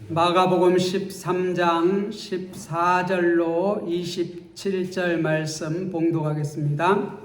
마가복음 13장 14절로 27절 말씀 봉독하겠습니다.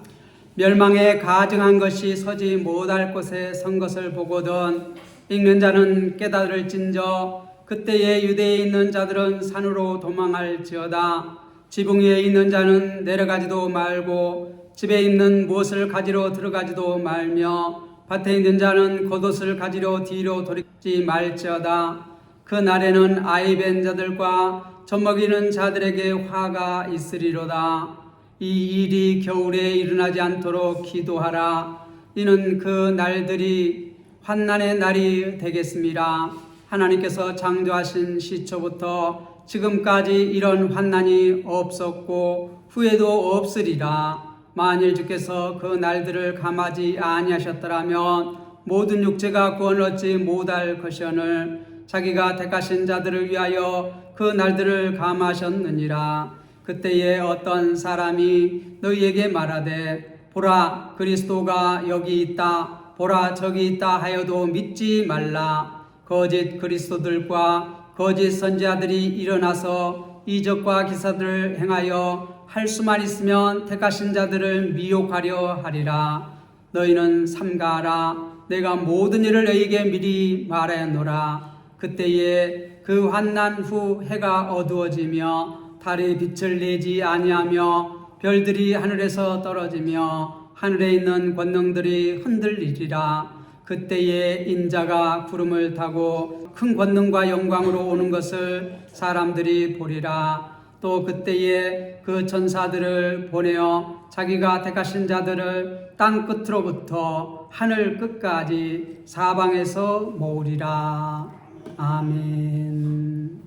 멸망에 가증한 것이 서지 못할 곳에 선 것을 보거든 읽는 자는 깨달을진저 그때에 유대에 있는 자들은 산으로 도망할지어다. 지붕 위에 있는 자는 내려가지도 말고 집에 있는 무엇을 가지러 들어가지도 말며 밭에 있는 자는 겉옷을 가지러 뒤로 돌이키지 말지어다. 그 날에는 아이 뵌 자들과 젖먹이는 자들에게 화가 있으리로다. 이 일이 겨울에 일어나지 않도록 기도하라. 이는 그 날들이 환난의 날이 되겠습니다. 하나님께서 창조하신 시초부터 지금까지 이런 환난이 없었고 후에도 없으리라. 만일 주께서 그 날들을 감하지 아니하셨더라면 모든 육체가 구원을 얻지 못할 것이오늘 자기가 택하신 자들을 위하여 그 날들을 감하셨느니라. 그때에 어떤 사람이 너희에게 말하되 보라 그리스도가 여기 있다 보라 저기 있다 하여도 믿지 말라. 거짓 그리스도들과 거짓 선지자들이 일어나서 이적과 기사들을 행하여 할 수만 있으면 택하신 자들을 미혹하려 하리라. 너희는 삼가하라. 내가 모든 일을 너희에게 미리 말하였노라. 그때에 그 환난 후 해가 어두워지며 달이 빛을 내지 아니하며 별들이 하늘에서 떨어지며 하늘에 있는 권능들이 흔들리리라. 그때에 인자가 구름을 타고 큰 권능과 영광으로 오는 것을 사람들이 보리라. 또 그때에 그 천사들을 보내어 자기가 택하신 자들을 땅 끝으로부터 하늘 끝까지 사방에서 모으리라. 아멘.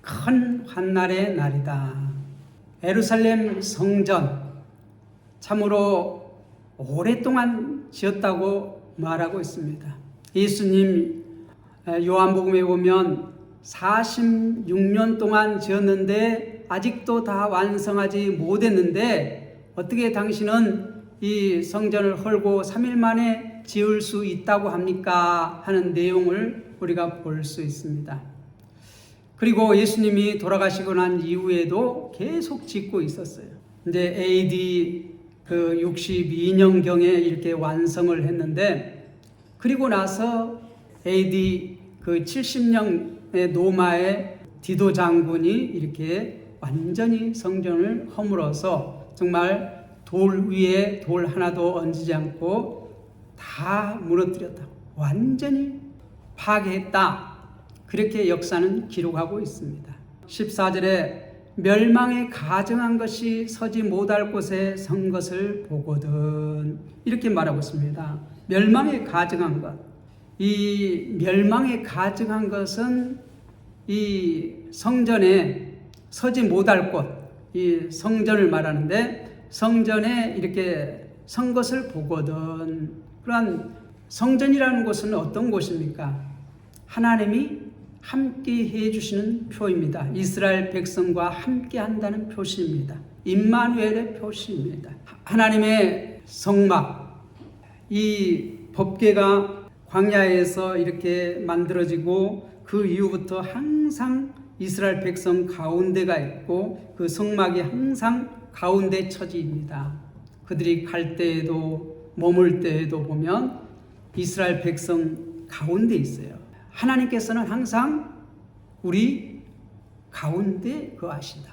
큰 환난의 날이다. 예루살렘 성전 참으로 오랫동안 지었다고 말하고 있습니다. 예수님 요한복음에 보면 46년 동안 지었는데 아직도 다 완성하지 못했는데 어떻게 당신은 이 성전을 헐고 3일 만에 지을 수 있다고 합니까? 하는 내용을 우리가 볼 수 있습니다. 그리고 예수님이 돌아가시고 난 이후에도 계속 짓고 있었어요. 이제 AD 62년경에 이렇게 완성을 했는데 그리고 나서 AD 70년의 로마의 디도 장군이 이렇게 완전히 성전을 허물어서 정말 돌 위에 돌 하나도 얹지 않고 다 무너뜨렸다. 완전히 파괴했다. 그렇게 역사는 기록하고 있습니다. 14절에 멸망에 가증한 것이 서지 못할 곳에 선 것을 보거든 이렇게 말하고 있습니다. 멸망에 가증한 것. 이 멸망에 가증한 것은 이 성전에 서지 못할 곳, 이 성전을 말하는데 성전에 이렇게 선 것을 보거든. 그러한 성전이라는 곳은 어떤 곳입니까? 하나님이 함께 해주시는 표입니다. 이스라엘 백성과 함께 한다는 표시입니다. 임마누엘의 표시입니다. 하나님의 성막, 이 법궤가 광야에서 이렇게 만들어지고 그 이후부터 항상 이스라엘 백성 가운데가 있고 그 성막이 항상 가운데 처지입니다. 그들이 갈 때에도 머물 때에도 보면 이스라엘 백성 가운데 있어요. 하나님께서는 항상 우리 가운데 거하신다.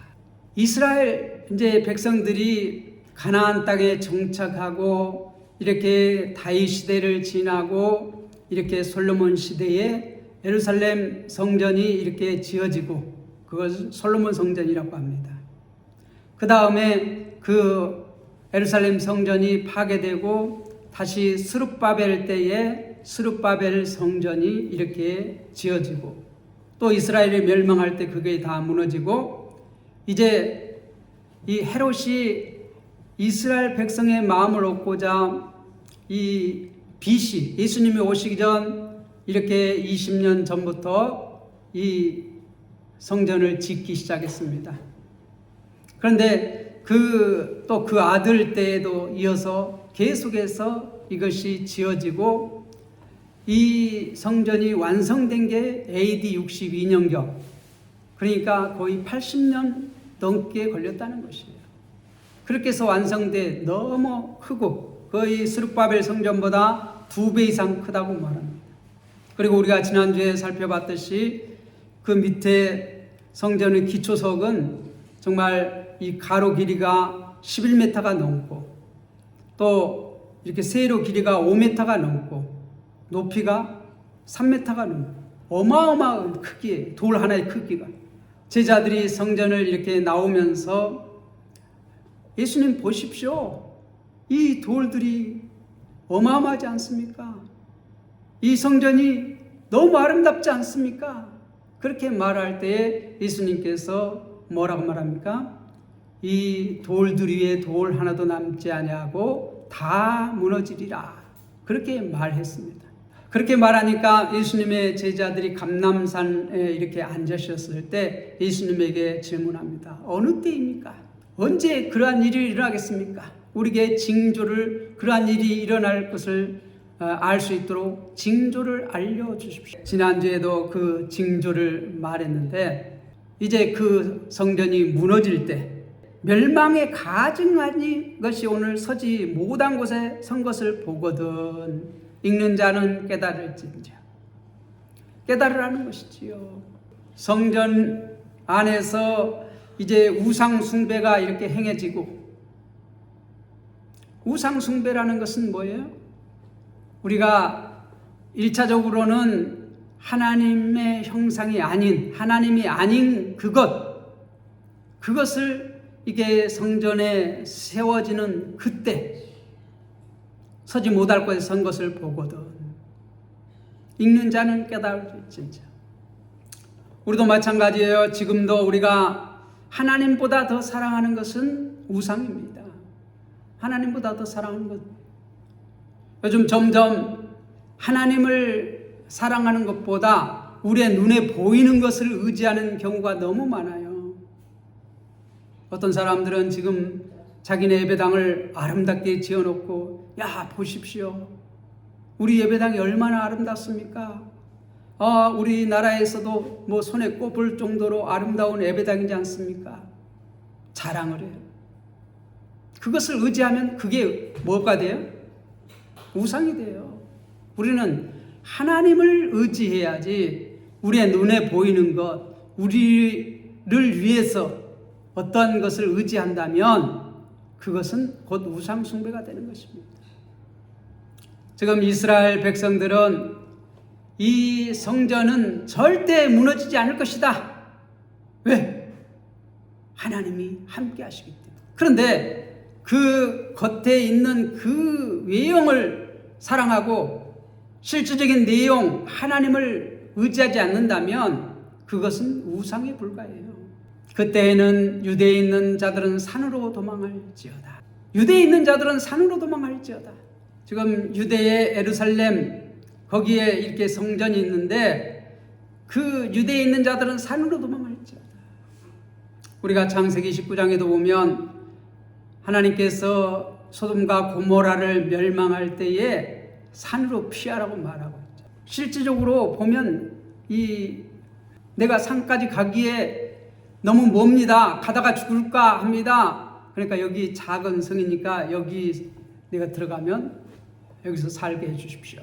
이스라엘 이제 백성들이 가나안 땅에 정착하고 이렇게 다윗 시대를 지나고 이렇게 솔로몬 시대에 예루살렘 성전이 이렇게 지어지고 그것을 솔로몬 성전이라고 합니다. 그 다음에 그 예루살렘 성전이 파괴되고 다시 스룹바벨 때에 스룹바벨 성전이 이렇게 지어지고 또 이스라엘이 멸망할 때 그게 다 무너지고 이제 이 헤롯이 이스라엘 백성의 마음을 얻고자 이 BC 예수님이 오시기 전 이렇게 20년 전부터 이 성전을 짓기 시작했습니다. 그런데 또 그 아들 때에도 이어서 계속해서 이것이 지어지고 이 성전이 완성된 게 AD 62년경, 그러니까 거의 80년 넘게 걸렸다는 것이에요. 그렇게 해서 완성돼 너무 크고 거의 스룹바벨 성전보다 2배 이상 크다고 말합니다. 그리고 우리가 지난주에 살펴봤듯이 그 밑에 성전의 기초석은 정말 이 가로 길이가 11m가 넘고 또 이렇게 세로 길이가 5m가 넘고 높이가 3m가 넘고 어마어마한 크기에 돌 하나의 크기가. 제자들이 성전을 이렇게 나오면서 예수님 보십시오. 이 돌들이 어마어마하지 않습니까? 이 성전이 너무 아름답지 않습니까? 그렇게 말할 때에 예수님께서 뭐라고 말합니까? 이 돌들 위에 돌 하나도 남지 아니하고 다 무너지리라. 그렇게 말했습니다. 그렇게 말하니까 예수님의 제자들이 감람산에 이렇게 앉으셨을 때 예수님에게 질문합니다. 어느 때입니까? 언제 그러한 일이 일어나겠습니까? 우리에게 징조를, 그러한 일이 일어날 것을 알 수 있도록 징조를 알려주십시오. 지난주에도 그 징조를 말했는데 이제 그 성전이 무너질 때 멸망에 가증한 것이 오늘 서지 못한 곳에 선 것을 보거든 읽는 자는 깨달을진저. 깨달으라는 것이지요. 성전 안에서 이제 우상 숭배가 이렇게 행해지고, 우상 숭배라는 것은 뭐예요? 우리가 1차적으로는 하나님의 형상이 아닌, 하나님이 아닌 그것을 이게 성전에 세워지는 그때 서지 못할 곳에 선 것을 보거든 읽는 자는 깨달을진저. 우리도 마찬가지예요. 지금도 우리가 하나님보다 더 사랑하는 것은 우상입니다. 하나님보다 더 사랑하는 것. 요즘 점점 하나님을 사랑하는 것보다 우리의 눈에 보이는 것을 의지하는 경우가 너무 많아요. 어떤 사람들은 지금 자기네 예배당을 아름답게 지어놓고, 야 보십시오, 우리 예배당이 얼마나 아름답습니까? 우리나라에서도 뭐 손에 꼽을 정도로 아름다운 예배당이지 않습니까? 자랑을 해요. 그것을 의지하면 그게 뭐가 돼요? 우상이 돼요. 우리는 하나님을 의지해야지. 우리의 눈에 보이는 것, 우리를 위해서 어떤 것을 의지한다면 그것은 곧 우상 숭배가 되는 것입니다. 지금 이스라엘 백성들은 이 성전은 절대 무너지지 않을 것이다. 왜? 하나님이 함께 하시기 때문에. 그런데 그 겉에 있는 그 외형을 사랑하고 실질적인 내용, 하나님을 의지하지 않는다면 그것은 우상에 불과해요. 그때에는 유대에 있는 자들은 산으로 도망할지어다. 유대에 있는 자들은 산으로 도망할지어다. 지금 유대의 예루살렘 거기에 이렇게 성전이 있는데 그 유대에 있는 자들은 산으로 도망할지어다. 우리가 창세기 19장에도 보면 하나님께서 소돔과 고모라를 멸망할 때에 산으로 피하라고 말하고 있죠. 실질적으로 보면 내가 산까지 가기에 너무 멉니다. 가다가 죽을까 합니다. 그러니까 여기 작은 성이니까 여기 내가 들어가면 여기서 살게 해주십시오.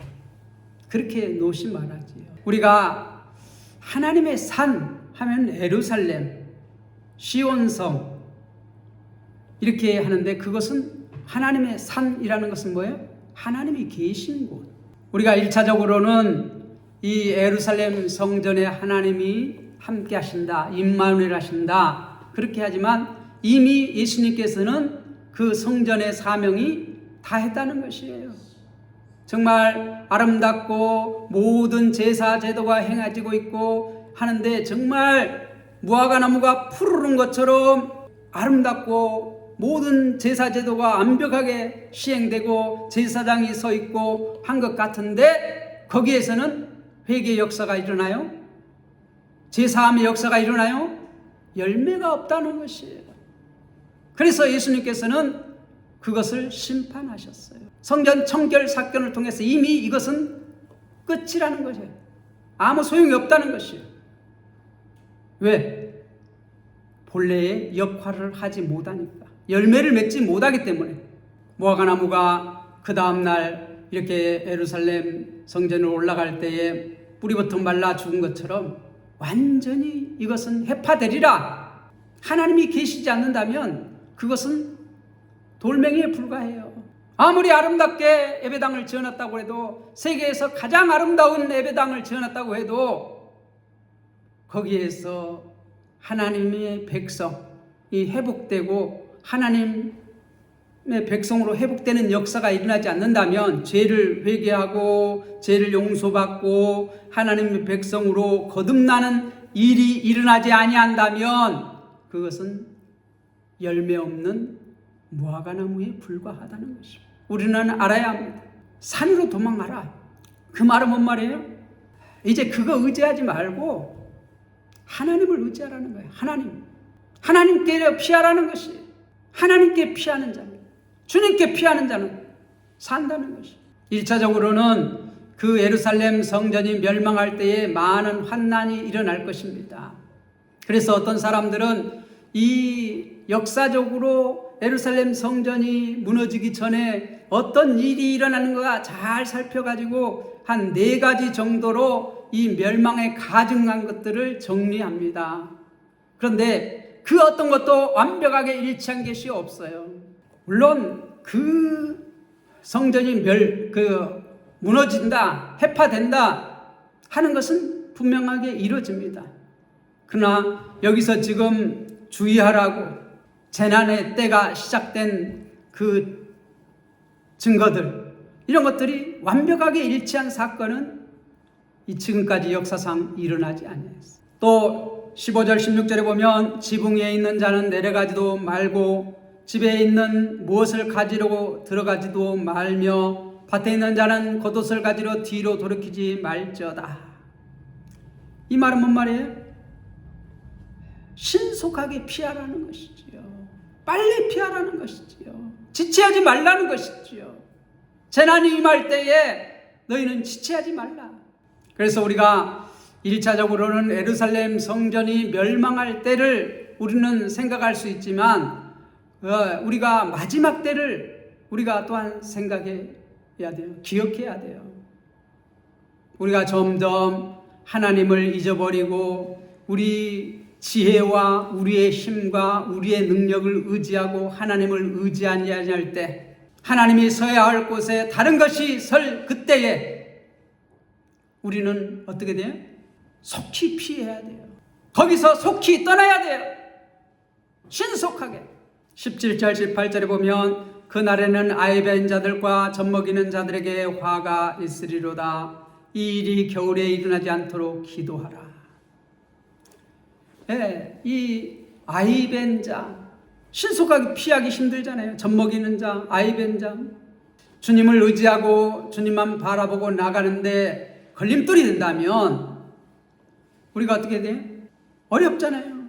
그렇게 놓으시 말하지요. 우리가 하나님의 산 하면 예루살렘, 시온성 이렇게 하는데 그것은 하나님의 산이라는 것은 뭐예요? 하나님이 계신 곳. 우리가 1차적으로는 이 예루살렘 성전에 하나님이 함께 하신다, 임마누엘 하신다 그렇게 하지만 이미 예수님께서는 그 성전의 사명이 다 했다는 것이에요. 정말 아름답고 모든 제사 제도가 행해지고 있고 하는데 정말 무화과 나무가 푸르른 것처럼 아름답고 모든 제사 제도가 완벽하게 시행되고 제사장이 서 있고 한 것 같은데 거기에서는 회개 역사가 일어나요? 제사함의 역사가 일어나요? 열매가 없다는 것이에요. 그래서 예수님께서는 그것을 심판하셨어요. 성전 청결 사건을 통해서 이미 이것은 끝이라는 거죠. 아무 소용이 없다는 것이요. 왜? 본래의 역할을 하지 못하니까. 열매를 맺지 못하기 때문에. 무화과나무가 그 다음날 이렇게 예루살렘 성전으로 올라갈 때에 뿌리부터 말라 죽은 것처럼 완전히 이것은 해파되리라. 하나님이 계시지 않는다면 그것은 돌멩이에 불과해요. 아무리 아름답게 예배당을 지어놨다고 해도, 세계에서 가장 아름다운 예배당을 지어놨다고 해도 거기에서 하나님의 백성이 회복되고 하나님의 백성으로 회복되는 역사가 일어나지 않는다면, 죄를 회개하고 죄를 용서받고 하나님의 백성으로 거듭나는 일이 일어나지 아니한다면 그것은 열매 없는 무화과나무에 불과하다는 것입니다. 우리는 알아야 합니다. 산으로 도망가라. 그 말은 뭔 말이에요? 이제 그거 의지하지 말고 하나님을 의지하라는 거예요. 하나님께 피하라는 것이, 하나님께 피하는 자는, 주님께 피하는 자는 산다는 것이. 1차적으로는 그 예루살렘 성전이 멸망할 때에 많은 환난이 일어날 것입니다. 그래서 어떤 사람들은 이 역사적으로 예루살렘 성전이 무너지기 전에 어떤 일이 일어나는가 잘 살펴가지고 한 4가지 정도로 이 멸망에 가증한 것들을 정리합니다. 그런데 그 어떤 것도 완벽하게 일치한 것이 없어요. 물론 그 성전이 무너진다, 해파된다 하는 것은 분명하게 이루어집니다. 그러나 여기서 지금 주의하라고, 재난의 때가 시작된 그 증거들, 이런 것들이 완벽하게 일치한 사건은 지금까지 역사상 일어나지 않았어요. 또 15절 16절에 보면 지붕 위에 있는 자는 내려가지도 말고 집에 있는 무엇을 가지려고 들어가지도 말며 밭에 있는 자는 겉옷을 가지러 뒤로 돌이키지 말지어다. 이 말은 뭔 말이에요? 신속하게 피하라는 것이지요. 빨리 피하라는 것이지요. 지체하지 말라는 것이지요. 재난이 임할 때에 너희는 지체하지 말라. 그래서 우리가 1차적으로는 예루살렘 성전이 멸망할 때를 우리는 생각할 수 있지만, 우리가 마지막 때를 우리가 또한 생각해야 돼요. 기억해야 돼요. 우리가 점점 하나님을 잊어버리고 우리 지혜와 우리의 힘과 우리의 능력을 의지하고 하나님을 의지하지 아니할 때, 하나님이 서야 할 곳에 다른 것이 설 그때에 우리는 어떻게 돼요? 속히 피해야 돼요. 거기서 속히 떠나야 돼요. 신속하게. 17절 18절에 보면 그날에는 아이벤 자들과 젖먹이는 자들에게 화가 있으리로다. 이 일이 겨울에 일어나지 않도록 기도하라. 네, 이 아이벤 자, 신속하게 피하기 힘들잖아요. 젖먹이는 자, 아이벤 자. 주님을 의지하고 주님만 바라보고 나가는데 걸림돌이 된다면 우리가 어떻게 돼요? 어렵잖아요.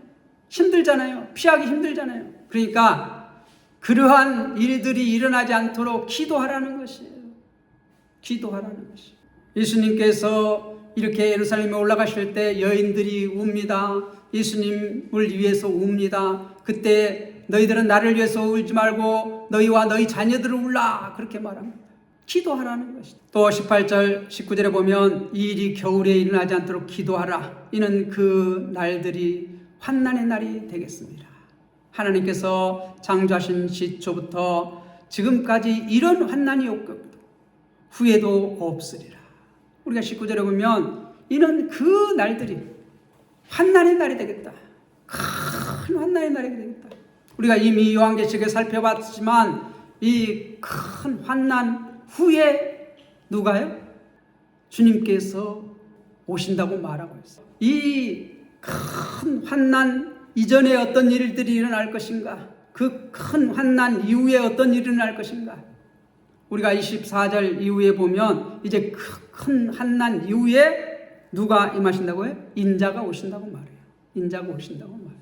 힘들잖아요. 피하기 힘들잖아요. 그러니까 그러한 일들이 일어나지 않도록 기도하라는 것이에요. 기도하라는 것이에요. 예수님께서 이렇게 예루살렘에 올라가실 때 여인들이 웁니다. 예수님을 위해서 웁니다. 그때 너희들은 나를 위해서 울지 말고 너희와 너희 자녀들을 울라, 그렇게 말합니다. 기도하라는 것이죠. 또 18절 19절에 보면 이 일이 겨울에 일어나지 않도록 기도하라. 이는 그 날들이 환난의 날이 되겠습니다. 하나님께서 창조하신 시초부터 지금까지 이런 환난이 없고 후에도 없으리라. 우리가 19절에 보면 이는 그 날들이 환난의 날이 되겠다. 큰 환난의 날이 되겠다. 우리가 이미 요한계시록에 살펴봤지만 이 큰 환난 후에 누가요? 주님께서 오신다고 말하고 있어요. 이 큰 환난 이전에 어떤 일들이 일어날 것인가? 그 큰 환난 이후에 어떤 일이 일어날 것인가? 우리가 24절 이후에 보면 이제 큰 환난 이후에 누가 임하신다고요? 인자가 오신다고 말해요. 인자가 오신다고 말해요.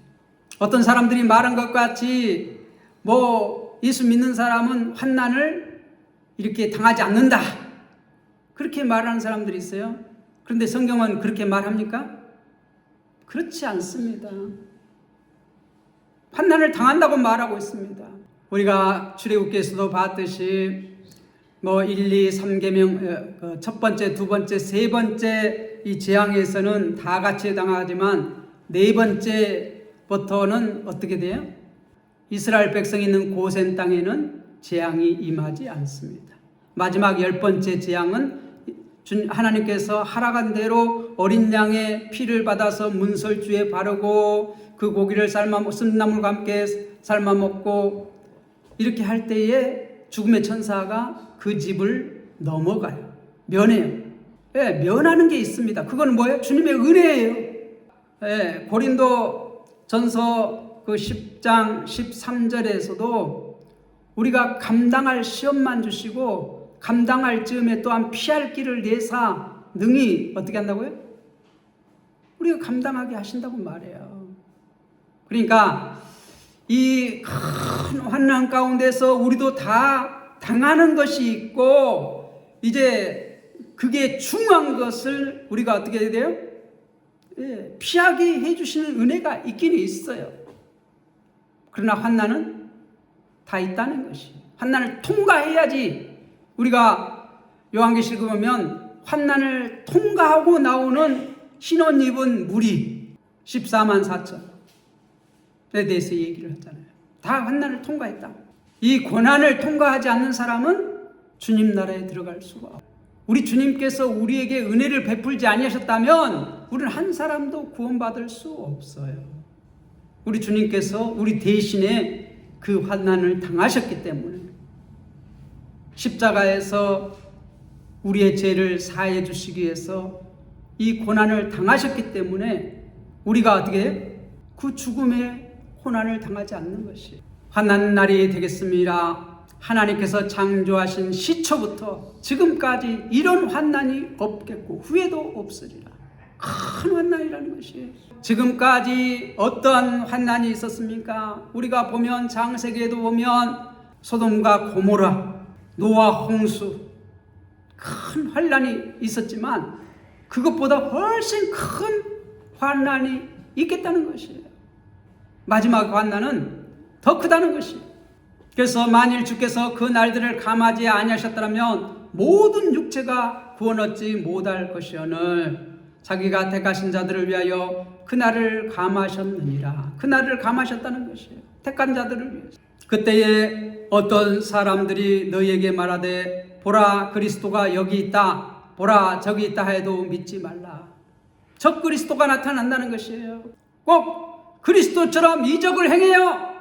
어떤 사람들이 말한 것 같이 예수 믿는 사람은 환난을 이렇게 당하지 않는다, 그렇게 말하는 사람들이 있어요. 그런데 성경은 그렇게 말합니까? 그렇지 않습니다. 환난을 당한다고 말하고 있습니다. 우리가 출애굽기에서도 봤듯이 1, 2, 3계명 첫 번째, 두 번째, 세 번째 이 재앙에서는 다 같이 당하지만 네 번째부터는 어떻게 돼요? 이스라엘 백성이 있는 고센 땅에는 재앙이 임하지 않습니다. 마지막 10번째 재앙은 하나님께서 하라간 대로 어린 양의 피를 받아서 문설주에 바르고 그 고기를 쓴나물과 함께 삶아 먹고 이렇게 할 때에 죽음의 천사가 그 집을 넘어가요. 면해요. 예, 면하는 게 있습니다. 그건 뭐예요? 주님의 은혜예요. 예, 고린도 전서 그 10장 13절에서도 우리가 감당할 시험만 주시고 감당할 즈음에 또한 피할 길을 내사 능히 어떻게 한다고요? 우리가 감당하게 하신다고 말해요. 그러니까 이 큰 환난 가운데서 우리도 다 당하는 것이 있고 이제 그게 중요한 것을 우리가 어떻게 해야 돼요? 예, 피하게 해주시는 은혜가 있긴 있어요. 그러나 환난은 다 있다는 것이. 환난을 통과해야지. 우리가 요한계시록 보면 환난을 통과하고 나오는 신혼 입은 무리 14만 4천에 대해서 얘기를 했잖아요. 다 환난을 통과했다. 이 고난을 통과하지 않는 사람은 주님 나라에 들어갈 수가 없어요. 우리 주님께서 우리에게 은혜를 베풀지 아니하셨다면 우리는 한 사람도 구원받을 수 없어요. 우리 주님께서 우리 대신에 그 환난을 당하셨기 때문에 십자가에서 우리의 죄를 사해 주시기 위해서 이 고난을 당하셨기 때문에 우리가 어떻게 해요? 그 죽음의 고난을 당하지 않는 것이 환난 날이 되겠습니다. 하나님께서 창조하신 시초부터 지금까지 이런 환난이 없겠고 후회도 없으리라. 큰 환난이라는 것이에요. 지금까지 어떤 환난이 있었습니까? 우리가 보면 창세기에도 보면 소돔과 고모라, 노아 홍수 큰 환난이 있었지만 그것보다 훨씬 큰 환난이 있겠다는 것이에요. 마지막 환난은 더 크다는 것이에요. 그래서 만일 주께서 그 날들을 감하지 아니하셨더라면 모든 육체가 구원 얻지 못할 것이오늘 자기가 택하신 자들을 위하여 그날을 감하셨느니라. 그날을 감하셨다는 것이에요. 택한 자들을 위해서. 그때에 어떤 사람들이 너희에게 말하되 보라 그리스도가 여기 있다, 보라 저기 있다 해도 믿지 말라. 적 그리스도가 나타난다는 것이에요. 꼭 그리스도처럼 이적을 행해요.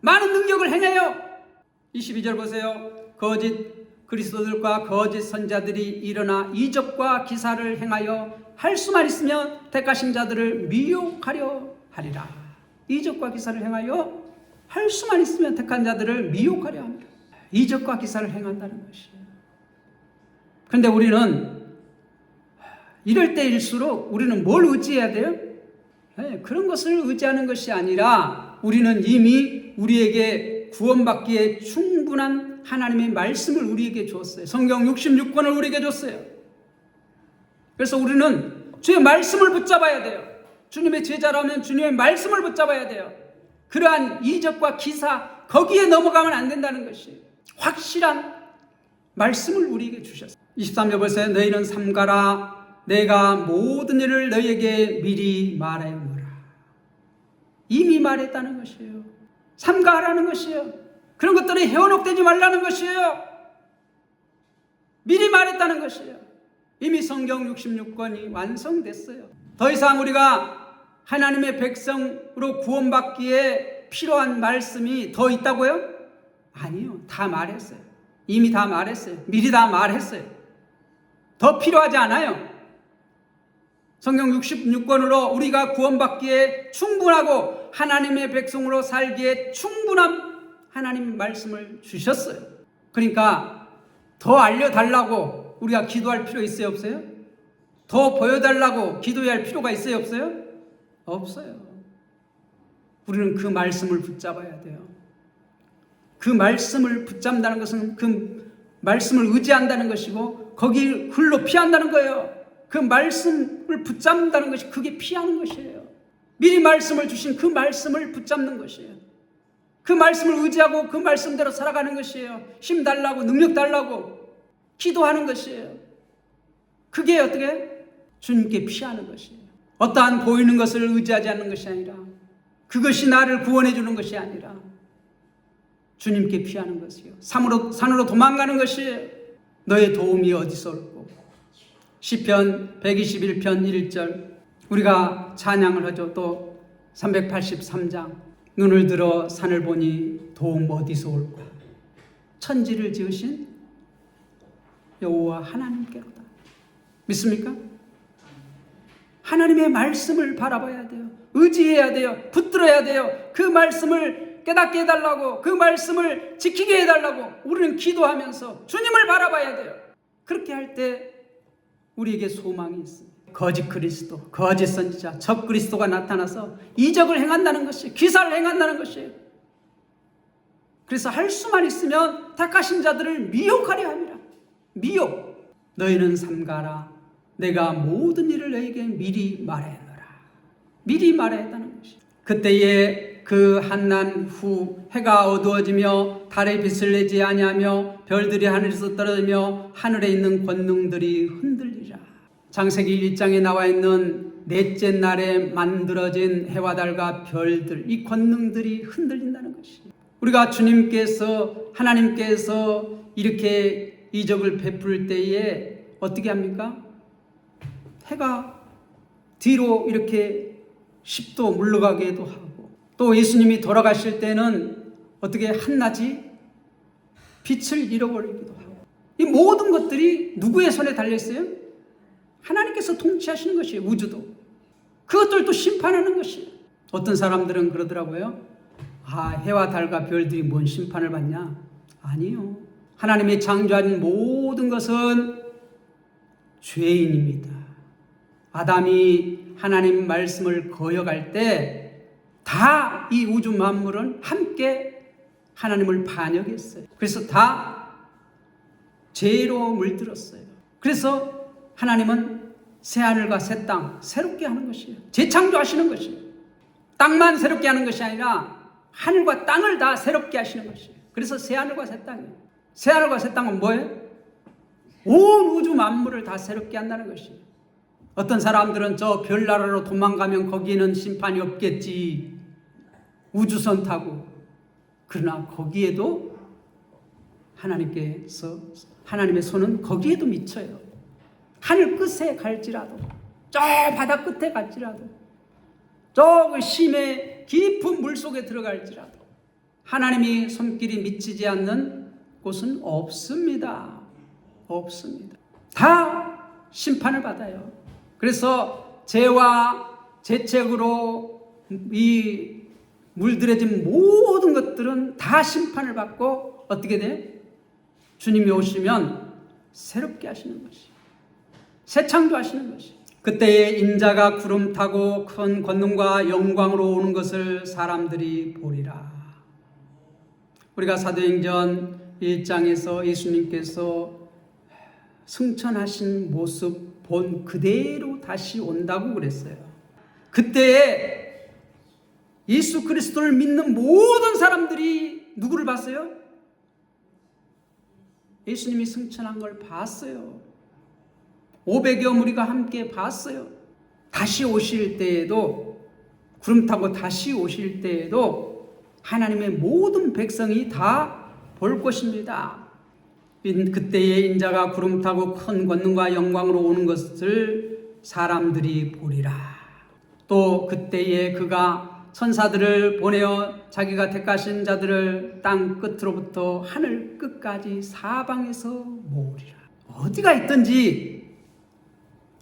많은 능력을 행해요. 22절 보세요. 거짓 그리스도들과 거짓 선자들이 일어나 이적과 기사를 행하여 할 수만 있으면 택하신 자들을 미혹하려 하리라. 이적과 기사를 행하여 할 수만 있으면 택한 자들을 미혹하려 합니다. 이적과 기사를 행한다는 것이에요. 그런데 우리는 이럴 때일수록 우리는 뭘 의지해야 돼요? 네, 그런 것을 의지하는 것이 아니라 우리는 이미 우리에게 구원받기에 충분한 하나님의 말씀을 우리에게 줬어요. 성경 66권을 우리에게 줬어요. 그래서 우리는 주의 말씀을 붙잡아야 돼요. 주님의 제자라면 주님의 말씀을 붙잡아야 돼요. 그러한 이적과 기사 거기에 넘어가면 안 된다는 것이 확실한 말씀을 우리에게 주셨어요. 23절 보세요. 너희는 삼가라. 내가 모든 일을 너희에게 미리 말하였노라. 이미 말했다는 것이에요. 삼가하라는 것이에요. 그런 것들이 해원옥되지 말라는 것이에요. 미리 말했다는 것이에요. 이미 성경 66권이 완성됐어요. 더 이상 우리가 하나님의 백성으로 구원받기에 필요한 말씀이 더 있다고요? 아니요. 다 말했어요. 이미 다 말했어요. 미리 다 말했어요. 더 필요하지 않아요. 성경 66권으로 우리가 구원받기에 충분하고 하나님의 백성으로 살기에 충분한 하나님 말씀을 주셨어요. 그러니까 더 알려달라고 우리가 기도할 필요 있어요? 없어요? 더 보여달라고 기도해야 할 필요가 있어요? 없어요? 없어요. 우리는 그 말씀을 붙잡아야 돼요. 그 말씀을 붙잡는다는 것은 그 말씀을 의지한다는 것이고 거기 글로 피한다는 거예요. 그 말씀을 붙잡는다는 것이 그게 피하는 것이에요. 미리 말씀을 주신 그 말씀을 붙잡는 것이에요. 그 말씀을 의지하고 그 말씀대로 살아가는 것이에요. 힘 달라고 능력 달라고 기도하는 것이에요. 그게 어떻게? 주님께 피하는 것이에요. 어떠한 보이는 것을 의지하지 않는 것이 아니라 그것이 나를 구원해 주는 것이 아니라 주님께 피하는 것이요. 산으로 도망가는 것이 너의 도움이 어디서 올고. 시편 121편 1절 우리가 찬양을 하죠. 또 383장 눈을 들어 산을 보니 도움 어디서 올까. 천지를 지으신 여호와 하나님께로다. 믿습니까? 하나님의 말씀을 바라봐야 돼요. 의지해야 돼요. 붙들어야 돼요. 그 말씀을 깨닫게 해달라고, 그 말씀을 지키게 해달라고 우리는 기도하면서 주님을 바라봐야 돼요. 그렇게 할 때 우리에게 소망이 있습니다. 거짓 그리스도, 거짓 선지자, 적 그리스도가 나타나서 이적을 행한다는 것이, 기사를 행한다는 것이에요. 그래서 할 수만 있으면 택하신 자들을 미혹하려 함이라. 미혹. 너희는 삼가라. 내가 모든 일을 너희에게 미리 말하노라. 미리 말했다는 것이. 그때에 그 한난 후 해가 어두워지며 달의 빛을 내지 아니하며 별들이 하늘에서 떨어지며 하늘에 있는 권능들이 흔들리라. 창세기 1장에 나와 있는 넷째 날에 만들어진 해와 달과 별들, 이 권능들이 흔들린다는 것이. 우리가 주님께서, 하나님께서 이렇게 이적을 베풀 때에 어떻게 합니까? 해가 뒤로 이렇게 10도 물러가게도 하고, 또 예수님이 돌아가실 때는 어떻게 한낮이 빛을 잃어버리기도 하고, 이 모든 것들이 누구의 손에 달려있어요? 하나님께서 통치하시는 것이에요. 우주도. 그것들도 심판하는 것이에요. 어떤 사람들은 그러더라고요. 해와 달과 별들이 뭔 심판을 받냐? 아니요. 하나님이 창조한 모든 것은 죄인입니다. 아담이 하나님 말씀을 거역할 때 다 이 우주 만물은 함께 하나님을 반역했어요. 그래서 다 죄로 물들었어요. 그래서 하나님은 새하늘과 새 땅 새롭게 하는 것이에요. 재창조하시는 것이에요. 땅만 새롭게 하는 것이 아니라 하늘과 땅을 다 새롭게 하시는 것이에요. 그래서 새하늘과 새 땅이에요. 새하늘과 새 땅은 뭐예요? 온 우주 만물을 다 새롭게 한다는 것이에요. 어떤 사람들은 저 별나라로 도망가면 거기에는 심판이 없겠지. 우주선 타고. 그러나 거기에도 하나님의 손은 거기에도 미쳐요. 하늘 끝에 갈지라도, 저 바다 끝에 갈지라도, 저 심해 깊은 물속에 들어갈지라도 하나님이 손길이 미치지 않는 곳은 없습니다. 없습니다. 다 심판을 받아요. 그래서 죄와 죄책으로 이 물들여진 모든 것들은 다 심판을 받고 어떻게 돼? 주님이 오시면 새롭게 하시는 것이, 새 창조하시는 것이. 그때에 인자가 구름 타고 큰 권능과 영광으로 오는 것을 사람들이 보리라. 우리가 사도행전 1장에서 예수님께서 승천하신 모습 본 그대로 다시 온다고 그랬어요. 그때에 예수 그리스도를 믿는 모든 사람들이 누구를 봤어요? 예수님이 승천한 걸 봤어요. 500여 무리가 함께 봤어요. 다시 오실 때에도, 구름 타고 다시 오실 때에도 하나님의 모든 백성이 다 볼 것입니다. 그때에 인자가 구름 타고 큰 권능과 영광으로 오는 것을 사람들이 보리라. 또 그때에 그가 천사들을 보내어 자기가 택하신 자들을 땅 끝으로부터 하늘 끝까지 사방에서 모으리라. 어디가 있든지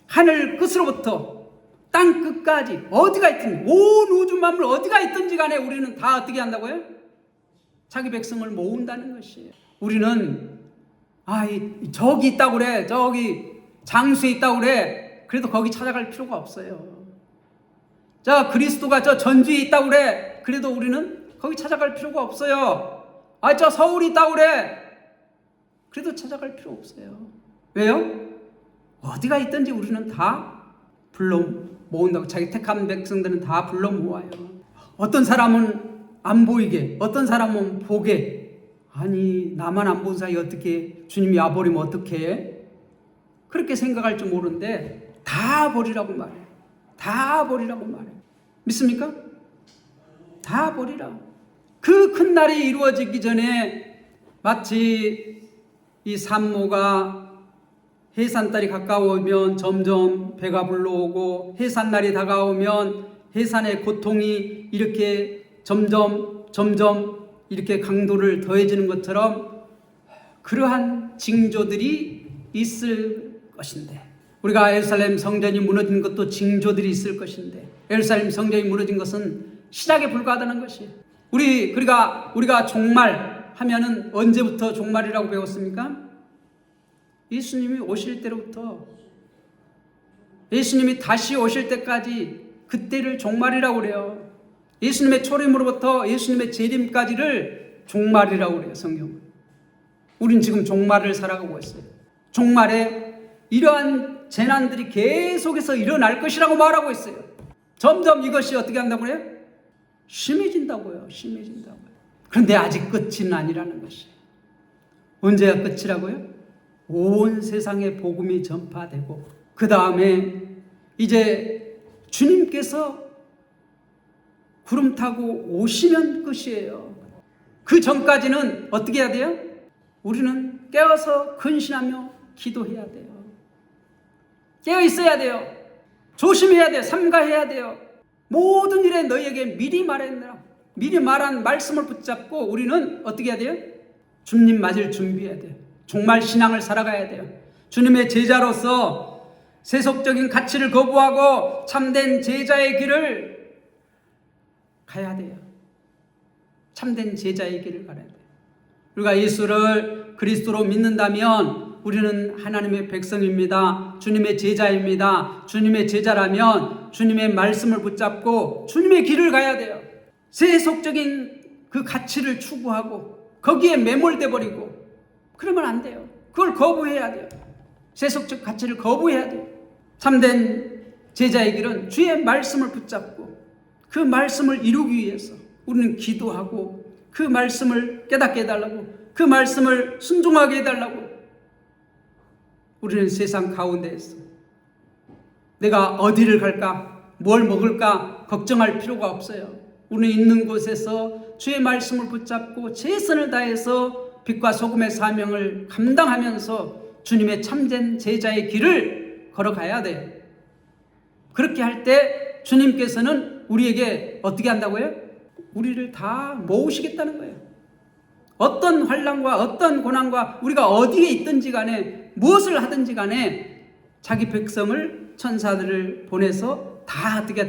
하늘 끝으로부터 땅 끝까지 어디가 있든지, 온 우주 만물 어디가 있든지 간에 우리는 다 어떻게 한다고요? 자기 백성을 모은다는 것이에요. 우리는 저기 있다고 그래, 저기 장수에 있다고 그래, 그래도 거기 찾아갈 필요가 없어요. 자, 그리스도가 저 전주에 있다고 그래, 그래도 우리는 거기 찾아갈 필요가 없어요. 저 서울에 있다고 그래, 그래도 찾아갈 필요 없어요. 왜요? 어디가 있든지 우리는 다 불러 모은다고. 자기 택한 백성들은 다 불러 모아요. 어떤 사람은 안 보이게, 어떤 사람은 보게. 아니, 나만 안 본 사이 어떻게 주님이 와버리면 어떻게? 그렇게 생각할 줄 모르는데 다 버리라고 말해요. 다 버리라고 말해요. 믿습니까? 다 버리라. 그 큰 날이 이루어지기 전에 마치 이 산모가 해산달이 가까우면 점점 배가 불러오고 해산날이 다가오면 해산의 고통이 이렇게 점점 이렇게 강도를 더해지는 것처럼 그러한 징조들이 있을 것인데, 우리가 예루살렘 성전이 무너진 것도 징조들이 있을 것인데, 예루살렘 성전이 무너진 것은 시작에 불과하다는 것이에요. 우리가 종말 하면은 언제부터 종말이라고 배웠습니까? 예수님이 오실 때로부터, 예수님이 다시 오실 때까지 그때를 종말이라고 그래요. 예수님의 초림으로부터 예수님의 재림까지를 종말이라고 그래요, 성경은. 우린 지금 종말을 살아가고 있어요. 종말에 이러한 재난들이 계속해서 일어날 것이라고 말하고 있어요. 점점 이것이 어떻게 한다고 그래요? 심해진다고요. 심해진다고요. 그런데 아직 끝은 아니라는 것이에요. 언제가 끝이라고요? 온 세상에 복음이 전파되고 그 다음에 이제 주님께서 구름 타고 오시면 끝이에요. 그 전까지는 어떻게 해야 돼요? 우리는 깨어서 근신하며 기도해야 돼요. 깨어 있어야 돼요. 조심해야 돼요. 삼가해야 돼요. 모든 일에 너희에게 미리 말했느라. 미리 말한 말씀을 붙잡고 우리는 어떻게 해야 돼요? 주님 맞을 준비해야 돼요. 종말 신앙을 살아가야 돼요. 주님의 제자로서 세속적인 가치를 거부하고 참된 제자의 길을 가야 돼요. 참된 제자의 길을 가야 돼요. 우리가 예수를 그리스도로 믿는다면 우리는 하나님의 백성입니다. 주님의 제자입니다. 주님의 제자라면 주님의 말씀을 붙잡고 주님의 길을 가야 돼요. 세속적인 그 가치를 추구하고 거기에 매몰돼 버리고 그러면 안 돼요. 그걸 거부해야 돼요. 세속적 가치를 거부해야 돼요. 참된 제자의 길은 주의 말씀을 붙잡고 그 말씀을 이루기 위해서 우리는 기도하고 그 말씀을 깨닫게 해달라고, 그 말씀을 순종하게 해달라고. 우리는 세상 가운데에서 내가 어디를 갈까, 뭘 먹을까 걱정할 필요가 없어요. 우리는 있는 곳에서 주의 말씀을 붙잡고 최선을 다해서 빛과 소금의 사명을 감당하면서 주님의 참된 제자의 길을 걸어가야 돼요. 그렇게 할 때 주님께서는 우리에게 어떻게 한다고요? 우리를 다 모으시겠다는 거예요. 어떤 환난과 어떤 고난과 우리가 어디에 있든지 간에 무엇을 하든지 간에 자기 백성을 천사들을 보내서 다 어떻게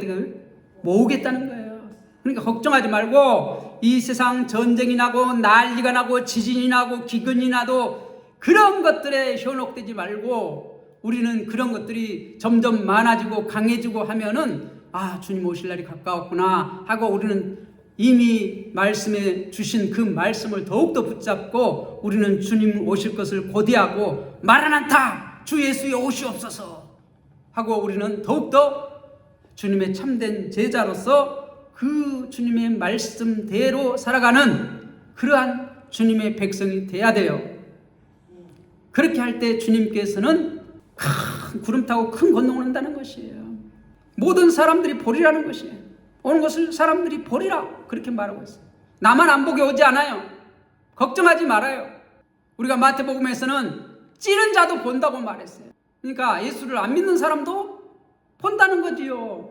모으겠다는 거예요. 그러니까 걱정하지 말고 이 세상 전쟁이 나고 난리가 나고 지진이 나고 기근이 나도 그런 것들에 현혹되지 말고 우리는 그런 것들이 점점 많아지고 강해지고 하면은 주님 오실 날이 가까웠구나 하고 우리는 이미 말씀해 주신 그 말씀을 더욱더 붙잡고 우리는 주님 오실 것을 고대하고 마라나타 주 예수의 오시옵소서 하고 우리는 더욱더 주님의 참된 제자로서 그 주님의 말씀대로 살아가는 그러한 주님의 백성이 돼야 돼요. 그렇게 할 때 주님께서는 큰 구름 타고 큰 건너를 한다는 것이에요. 모든 사람들이 보리라는 것이에요. 오는 것을 사람들이 보리라 그렇게 말하고 있어요. 나만 안 보게 오지 않아요. 걱정하지 말아요. 우리가 마태복음에서는 찌른 자도 본다고 말했어요. 그러니까 예수를 안 믿는 사람도 본다는 거지요.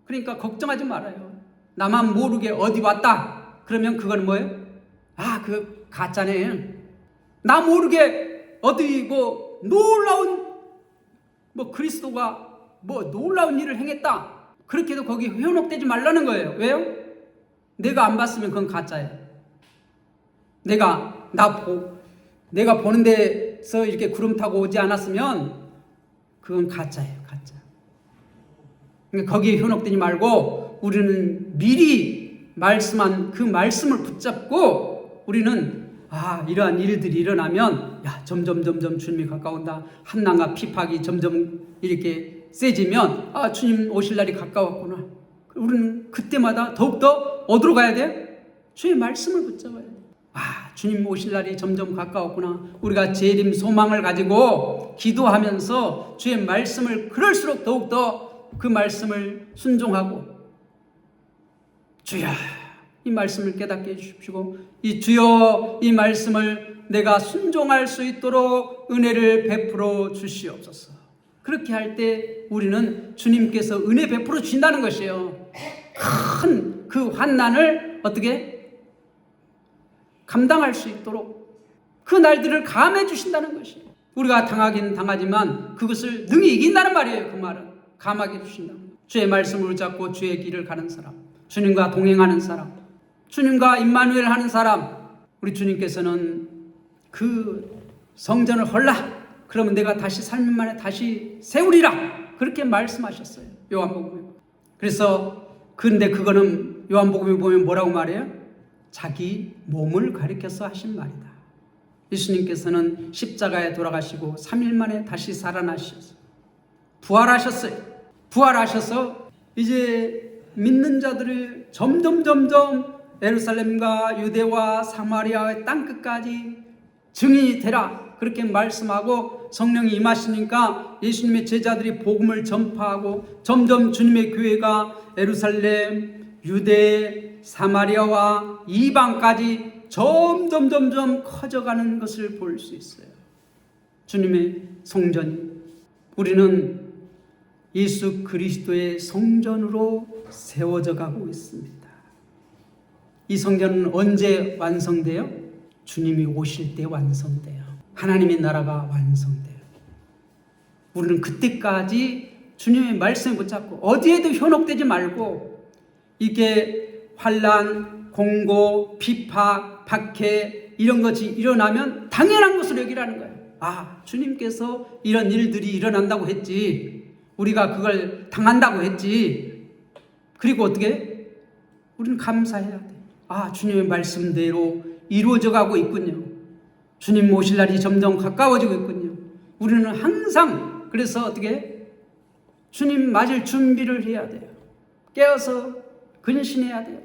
그러니까 걱정하지 말아요. 나만 모르게 어디 왔다 그러면 그건 뭐예요? 그 가짜네. 나 모르게 어디 놀라운 그리스도가 놀라운 일을 행했다 그렇게 해도 거기 현혹되지 말라는 거예요. 왜요? 내가 안 봤으면 그건 가짜예요. 내가 보는 데서 이렇게 구름 타고 오지 않았으면 그건 가짜예요. 가짜. 그러니까 거기에 현혹되지 말고 우리는 미리 말씀한 그 말씀을 붙잡고 우리는 이러한 일들이 일어나면 점점 주님이 가까운다. 한난과 핍박이 점점 이렇게 세지면 주님 오실 날이 가까웠구나. 우리는 그때마다 더욱더 어디로 가야 돼? 주의 말씀을 붙잡아야 돼. 주님 오실 날이 점점 가까웠구나. 우리가 재림 소망을 가지고 기도하면서 주의 말씀을 그럴수록 더욱더 그 말씀을 순종하고, 주여 이 말씀을 깨닫게 해주십시오. 이 주여 이 말씀을 내가 순종할 수 있도록 은혜를 베풀어 주시옵소서. 그렇게 할 때 우리는 주님께서 은혜 베풀어 주신다는 것이에요. 큰 그 환난을 어떻게 감당할 수 있도록 그 날들을 감해 주신다는 것이에요. 우리가 당하긴 당하지만 그것을 능히 이긴다는 말이에요. 그 말은 감하게 해주신다. 주의 말씀을 붙잡고 주의 길을 가는 사람, 주님과 동행하는 사람, 주님과 임마누엘 하는 사람, 우리 주님께서는 그 성전을 헐라, 그러면 내가 다시 3일 만에 다시 세우리라, 그렇게 말씀하셨어요. 요한복음에. 그래서 근데 그거는 요한복음에 보면 뭐라고 말해요? 자기 몸을 가리켜서 하신 말이다. 예수님께서는 십자가에 돌아가시고 3일 만에 다시 살아나셨어요. 부활하셨어요. 부활하셔서 이제 믿는 자들을 점점 예루살렘과 유대와 사마리아의 땅끝까지 증인이 되라, 그렇게 말씀하고 성령이 임하시니까 예수님의 제자들이 복음을 전파하고 점점 주님의 교회가 예루살렘, 유대, 사마리아와 이방까지 점점 커져가는 것을 볼 수 있어요. 주님의 성전이, 우리는 예수 그리스도의 성전으로 세워져 가고 있습니다. 이 성전은 언제 완성돼요? 주님이 오실 때 완성돼요. 하나님의 나라가 완성돼요. 우리는 그때까지 주님의 말씀을 붙잡고 어디에도 현혹되지 말고, 이게 환난, 공고, 비파, 박해 이런 것이 일어나면 당연한 것으로 여기라는 거예요. 주님께서 이런 일들이 일어난다고 했지, 우리가 그걸 당한다고 했지. 그리고 어떻게? 우리는 감사해야 돼. 주님의 말씀대로 이루어져 가고 있군요. 주님 오실 날이 점점 가까워지고 있군요. 우리는 항상 그래서 어떻게? 주님 맞을 준비를 해야 돼요. 깨어서 근신해야 돼요.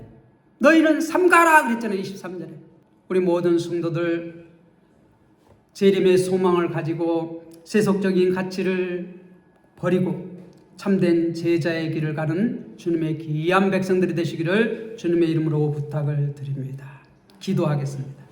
너희는 삼가라 그랬잖아요. 23절에. 우리 모든 성도들 재림의 소망을 가지고 세속적인 가치를 버리고 참된 제자의 길을 가는 주님의 귀한 백성들이 되시기를 주님의 이름으로 부탁을 드립니다. 기도하겠습니다.